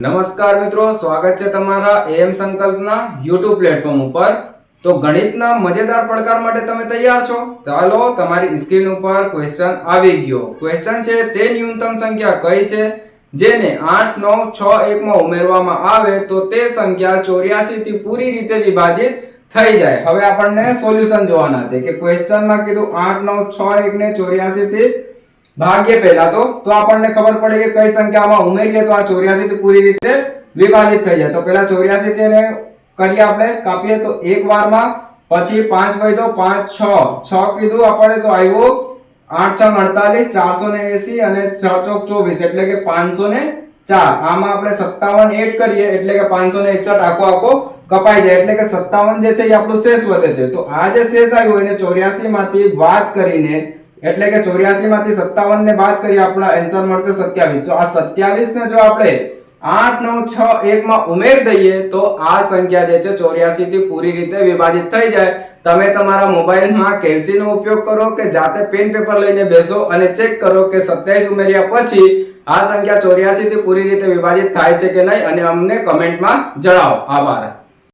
નમસ્કાર મિત્રો, સ્વાગત છે તમારા એમ સંકલ્પના YouTube પ્લેટફોર્મ ઉપર। તો ગણિતના મજેદાર પડકાર માટે તમે તૈયાર છો? ચાલો, તમારી સ્ક્રીન ઉપર ક્વેશ્ચન આવી ગયો। ક્વેશ્ચન છે તે ન્યૂનતમ સંખ્યા કઈ છે જેને 8 9 6 1 માં ઉમેરવામાં આવે તો તે સંખ્યા 84 થી પૂરી રીતે વિભાજિત થઈ જાય। હવે આપણને સોલ્યુશન જોવાના છે કે ક્વેશ્ચનમાં કીધું 8 9 6 1 ને 84 થી ભાગ્ય પહેલા તો આપણને ખબર પડે કે કઈ સંખ્યામાં ઉમેરીએ તો આ 84 થી પૂરી રીતે વિભાજિત થઈ જાય। તો પહેલા 84 થી એને કરીએ આપણે કાપીએ તો એક વારમાં, પછી 5 વધ્યો 5 6 કીધું આપણે તો આવ્યો 8 6 48 480 અને 6 ચોક 24 એટલે કે 504। આમાં આપણે 57 એડ કરીએ એટલે કે 561 આખો કપાઈ જાય એટલે કે 57 જે છે એ આપણું શેષ વધે છે। તો આ જે શેષ આવ્યો એને 84 માંથી બાદ કરીને એટલે કે 84 માંથી 57 ને બાદ કરી આપણો આન્સર મળશે 27। તો આ 27 ને જો આપણે 8 9 6 1 માં ઉમેરી દઈએ તો આ સંખ્યા જે છે 84 થી પૂરી રીતે વિભાજિત થઈ જાય। તમે તમારા મોબાઈલમાં કેલ્સીનો ઉપયોગ કરો કે જાતે પેન પેપર લઈને બેસો અને ચેક કરો કે 27 ઉમેર્યા પછી આ સંખ્યા 84 થી પૂરી રીતે વિભાજિત થાય છે કે નહીં અને અમને કમેન્ટમાં જણાવો। આભાર।